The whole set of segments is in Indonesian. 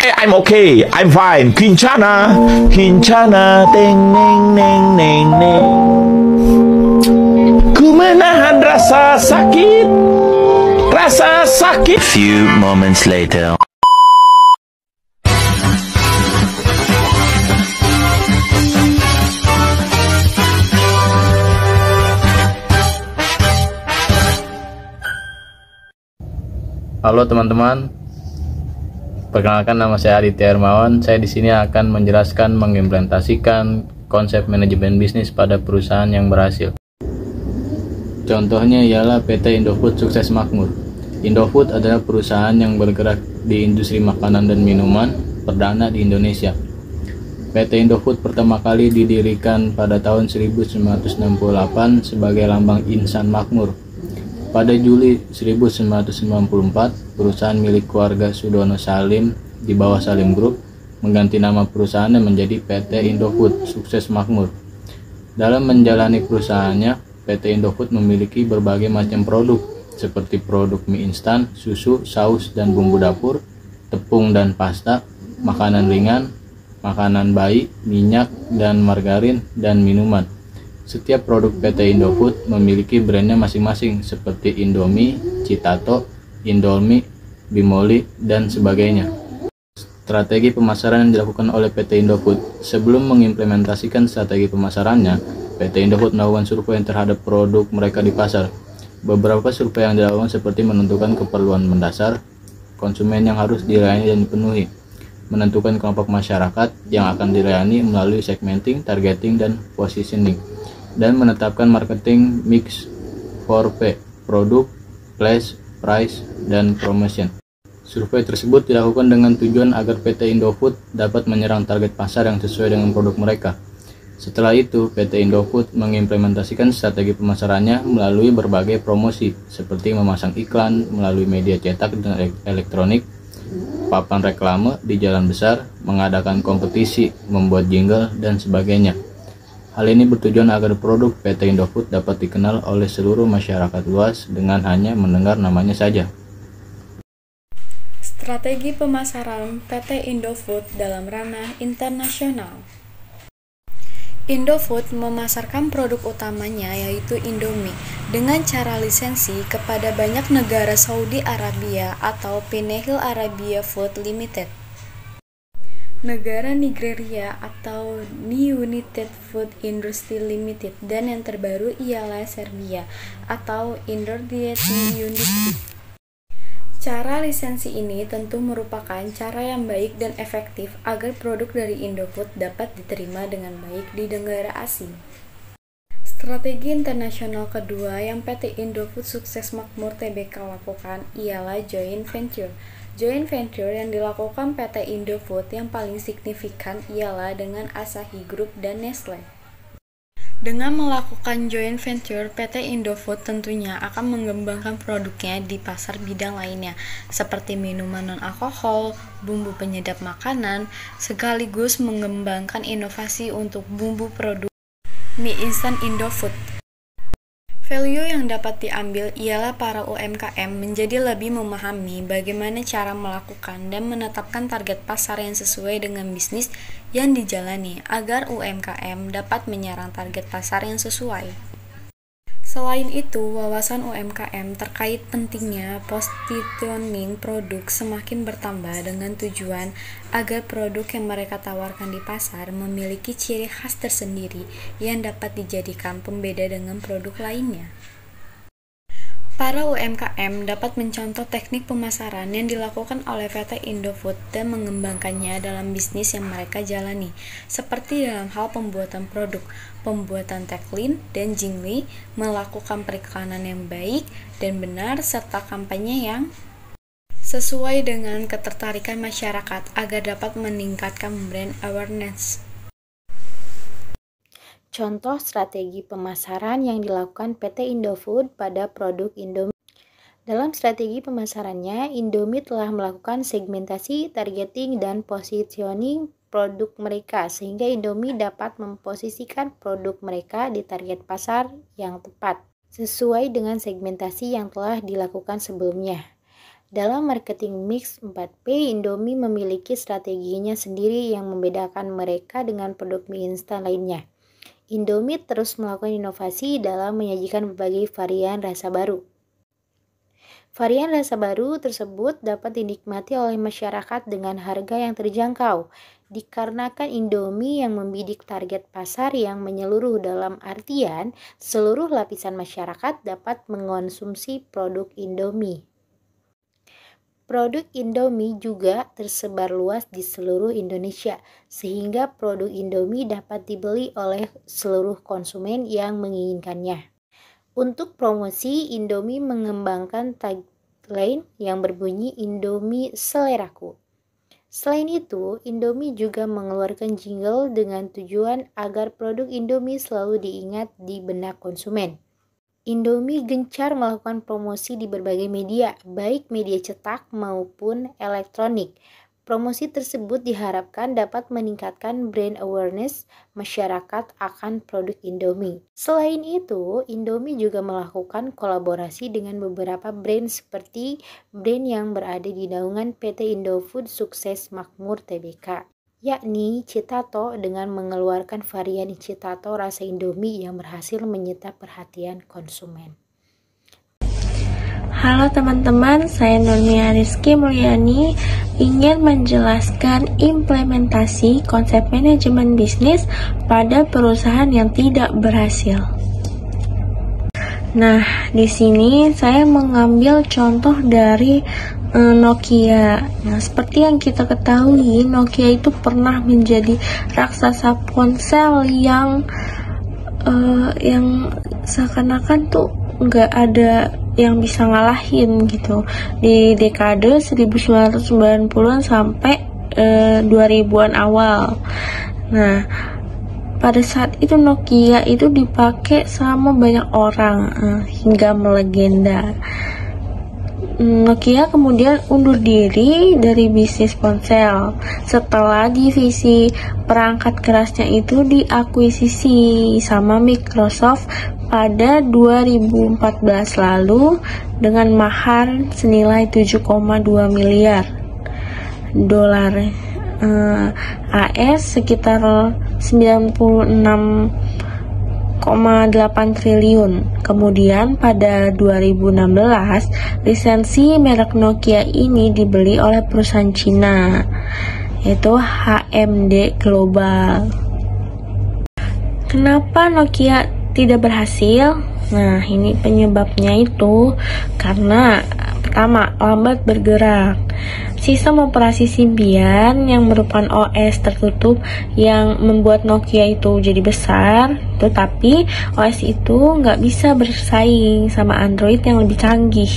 I'm okay, I'm fine. Kincana, Kincana, teng neng neng neng neng. Ku menahan rasa sakit, rasa sakit. Few moments later. Halo teman-teman, perkenalkan nama saya Aditya Hermawan. Saya di sini akan menjelaskan mengimplementasikan konsep manajemen bisnis pada perusahaan yang berhasil. Contohnya ialah PT Indofood Sukses Makmur. Indofood adalah perusahaan yang bergerak di industri makanan dan minuman perdana di Indonesia. PT Indofood pertama kali didirikan pada tahun 1968 sebagai lambang insan makmur. Pada Juli 1994, perusahaan milik keluarga Sudono Salim di bawah Salim Group mengganti nama perusahaannya menjadi PT Indofood Sukses Makmur. Dalam menjalani perusahaannya, PT Indofood memiliki berbagai macam produk seperti produk mie instan, susu, saus dan bumbu dapur, tepung dan pasta, makanan ringan, makanan bayi, minyak dan margarin, dan minuman. Setiap produk PT Indofood memiliki brandnya masing-masing seperti Indomie, Citato, Indomie, Bimoli, dan sebagainya. Strategi pemasaran yang dilakukan oleh PT Indofood. Sebelum mengimplementasikan strategi pemasarannya, PT Indofood melakukan survei terhadap produk mereka di pasar. Beberapa survei yang dilakukan seperti menentukan keperluan mendasar konsumen yang harus dilayani dan dipenuhi, menentukan kelompok masyarakat yang akan dilayani melalui segmenting, targeting, dan positioning, dan menetapkan marketing mix 4P, produk, place, price, dan promotion. Survei tersebut dilakukan dengan tujuan agar PT Indofood dapat menyerang target pasar yang sesuai dengan produk mereka. Setelah itu, PT Indofood mengimplementasikan strategi pemasarannya melalui berbagai promosi, seperti memasang iklan melalui media cetak dan elektronik, papan reklame di jalan besar, mengadakan kompetisi, membuat jingle, dan sebagainya. Hal ini bertujuan agar produk PT Indofood dapat dikenal oleh seluruh masyarakat luas dengan hanya mendengar namanya saja. Strategi pemasaran PT Indofood dalam ranah internasional. Indofood memasarkan produk utamanya yaitu Indomie dengan cara lisensi kepada banyak negara Saudi Arabia atau Pinehil Arabia Food Limited, negara Nigeria atau New United Food Industry Limited, dan yang terbaru ialah Serbia atau Indonesia Industry. Cara lisensi ini tentu merupakan cara yang baik dan efektif agar produk dari Indofood dapat diterima dengan baik di negara asing. Strategi internasional kedua yang PT Indofood Sukses Makmur Tbk lakukan ialah joint venture. Joint venture yang dilakukan PT Indofood yang paling signifikan ialah dengan Asahi Group dan Nestle. Dengan melakukan joint venture, PT Indofood tentunya akan mengembangkan produknya di pasar bidang lainnya, seperti minuman non-alkohol, bumbu penyedap makanan, sekaligus mengembangkan inovasi untuk bumbu produk mie instan Indofood. Value yang dapat diambil ialah para UMKM menjadi lebih memahami bagaimana cara melakukan dan menetapkan target pasar yang sesuai dengan bisnis yang dijalani agar UMKM dapat menyerang target pasar yang sesuai. Selain itu, wawasan UMKM terkait pentingnya positioning produk semakin bertambah dengan tujuan agar produk yang mereka tawarkan di pasar memiliki ciri khas tersendiri yang dapat dijadikan pembeda dengan produk lainnya. Para UMKM dapat mencontoh teknik pemasaran yang dilakukan oleh PT Indofood dan mengembangkannya dalam bisnis yang mereka jalani, seperti dalam hal pembuatan produk, pembuatan tagline dan jingle, melakukan periklanan yang baik dan benar, serta kampanye yang sesuai dengan ketertarikan masyarakat agar dapat meningkatkan brand awareness. Contoh strategi pemasaran yang dilakukan PT Indofood pada produk Indomie. Dalam strategi pemasarannya, Indomie telah melakukan segmentasi, targeting, dan positioning produk mereka sehingga Indomie dapat memposisikan produk mereka di target pasar yang tepat sesuai dengan segmentasi yang telah dilakukan sebelumnya. Dalam marketing mix 4P, Indomie memiliki strateginya sendiri yang membedakan mereka dengan produk mie instan lainnya. Indomie terus melakukan inovasi dalam menyajikan berbagai varian rasa baru. Varian rasa baru tersebut dapat dinikmati oleh masyarakat dengan harga yang terjangkau, dikarenakan Indomie yang membidik target pasar yang menyeluruh, dalam artian seluruh lapisan masyarakat dapat mengonsumsi produk Indomie. Produk Indomie juga tersebar luas di seluruh Indonesia, sehingga produk Indomie dapat dibeli oleh seluruh konsumen yang menginginkannya. Untuk promosi, Indomie mengembangkan tagline yang berbunyi Indomie Seleraku. Selain itu, Indomie juga mengeluarkan jingle dengan tujuan agar produk Indomie selalu diingat di benak konsumen. Indomie gencar melakukan promosi di berbagai media, baik media cetak maupun elektronik. Promosi tersebut diharapkan dapat meningkatkan brand awareness masyarakat akan produk Indomie. Selain itu, Indomie juga melakukan kolaborasi dengan beberapa brand seperti brand yang berada di naungan PT Indofood Sukses Makmur Tbk, yakni Citato, dengan mengeluarkan varian Citato rasa Indomie yang berhasil menyita perhatian konsumen. Halo teman-teman, saya Nurmia Rizky Mulyani ingin menjelaskan implementasi konsep manajemen bisnis pada perusahaan yang tidak berhasil. Nah, di sini saya mengambil contoh dari Nokia. Nah, seperti yang kita ketahui, Nokia itu pernah menjadi raksasa ponsel yang seakan-akan tuh nggak ada yang bisa ngalahin gitu di dekade 1990-an sampai 2000-an awal. Nah, pada saat itu Nokia itu dipakai sama banyak orang hingga melegenda. Nokia kemudian undur diri dari bisnis ponsel setelah divisi perangkat kerasnya itu diakuisisi sama Microsoft pada 2014 lalu dengan mahar senilai 7,2 miliar dolar AS sekitar 96,8 triliun. Kemudian pada 2016 lisensi merek Nokia ini dibeli oleh perusahaan Cina, yaitu HMD Global. Kenapa Nokia tidak berhasil? Nah, ini penyebabnya itu karena pertama, lambat bergerak. Sistem operasi Symbian yang merupakan OS tertutup yang membuat Nokia itu jadi besar, tetapi OS itu nggak bisa bersaing sama Android yang lebih canggih.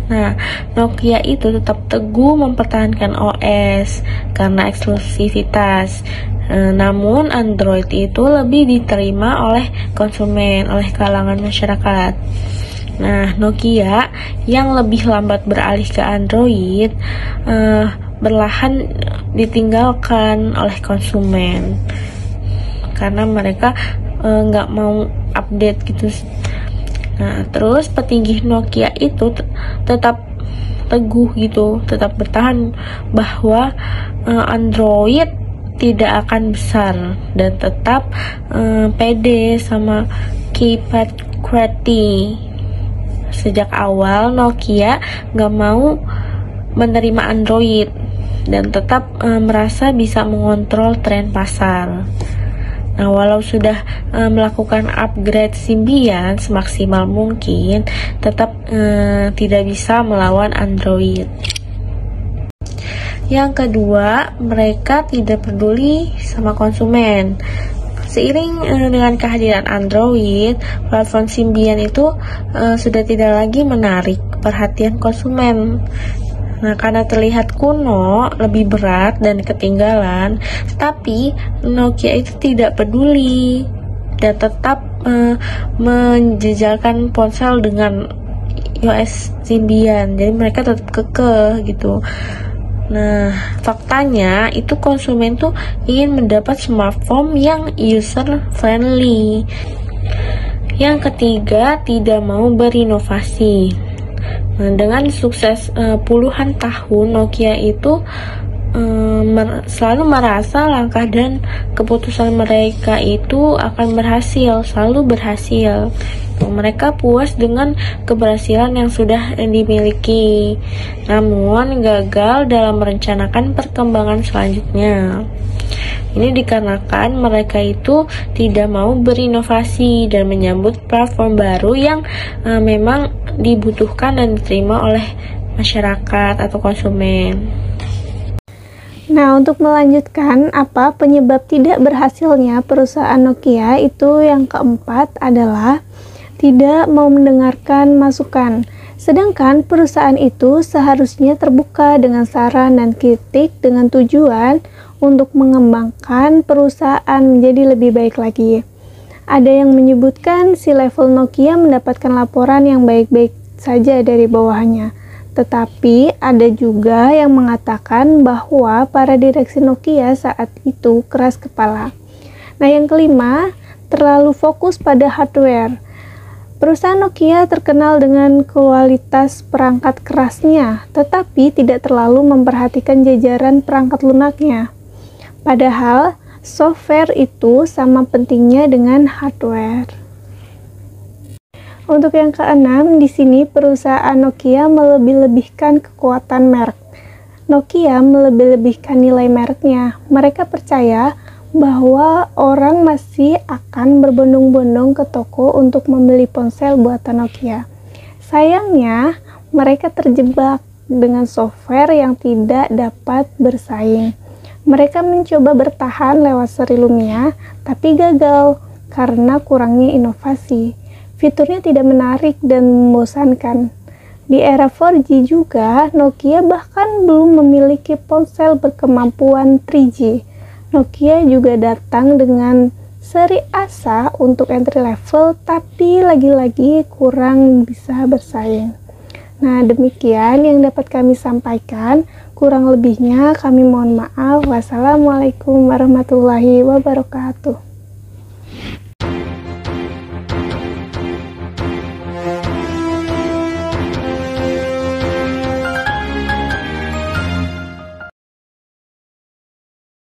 Nah, Nokia itu tetap teguh mempertahankan OS karena eksklusivitas. Namun Android itu lebih diterima oleh konsumen, oleh kalangan masyarakat. Nah, Nokia yang lebih lambat beralih ke Android berlahan ditinggalkan oleh konsumen karena mereka nggak mau update gitu. Nah, terus petinggi Nokia itu tetap teguh gitu, tetap bertahan bahwa Android tidak akan besar dan tetap pede sama keypad QWERTY. Sejak awal Nokia nggak mau menerima Android dan tetap merasa bisa mengontrol tren pasar. Nah, walau sudah melakukan upgrade Symbian semaksimal mungkin, tetap tidak bisa melawan Android. Yang kedua, mereka tidak peduli sama konsumen. Seiring dengan kehadiran Android, platform Symbian itu sudah tidak lagi menarik perhatian konsumen. Nah, karena terlihat kuno, lebih berat dan ketinggalan, tapi Nokia itu tidak peduli dan tetap menjejalkan ponsel dengan OS Symbian. Jadi mereka tetap kekeh gitu. Nah, faktanya itu konsumen tuh ingin mendapat smartphone yang user friendly. Yang ketiga, tidak mau berinovasi. Dengan sukses puluhan tahun, Nokia itu selalu merasa langkah dan keputusan mereka itu akan berhasil, selalu berhasil. Mereka puas dengan keberhasilan yang sudah dimiliki, namun gagal dalam merencanakan perkembangan selanjutnya. Ini dikarenakan mereka itu tidak mau berinovasi dan menyambut platform baru yang memang dibutuhkan dan diterima oleh masyarakat atau konsumen. Nah, untuk melanjutkan apa penyebab tidak berhasilnya perusahaan Nokia itu yang keempat adalah tidak mau mendengarkan masukan. Sedangkan perusahaan itu seharusnya terbuka dengan saran dan kritik dengan tujuan untuk mengembangkan perusahaan menjadi lebih baik lagi. Ada yang menyebutkan si level Nokia mendapatkan laporan yang baik-baik saja dari bawahannya. Tetapi ada juga yang mengatakan bahwa para direksi Nokia saat itu keras kepala. Nah, yang kelima, terlalu fokus pada hardware. Perusahaan Nokia terkenal dengan kualitas perangkat kerasnya, tetapi tidak terlalu memperhatikan jajaran perangkat lunaknya. Padahal, software itu sama pentingnya dengan hardware. Untuk yang keenam, di sini perusahaan Nokia melebih-lebihkan kekuatan merek. Nokia melebih-lebihkan nilai mereknya. Mereka percaya bahwa orang masih akan berbondong-bondong ke toko untuk membeli ponsel buatan Nokia. Sayangnya, mereka terjebak dengan software yang tidak dapat bersaing. Mereka mencoba bertahan lewat seri Lumia, tapi gagal karena kurangnya inovasi. Fiturnya tidak menarik dan membosankan. Di era 4G juga, Nokia bahkan belum memiliki ponsel berkemampuan 3G. Nokia juga datang dengan seri Asa untuk entry level, tapi lagi-lagi kurang bisa bersaing. Nah, demikian yang dapat kami sampaikan. Kurang lebihnya kami mohon maaf. Wassalamualaikum warahmatullahi wabarakatuh.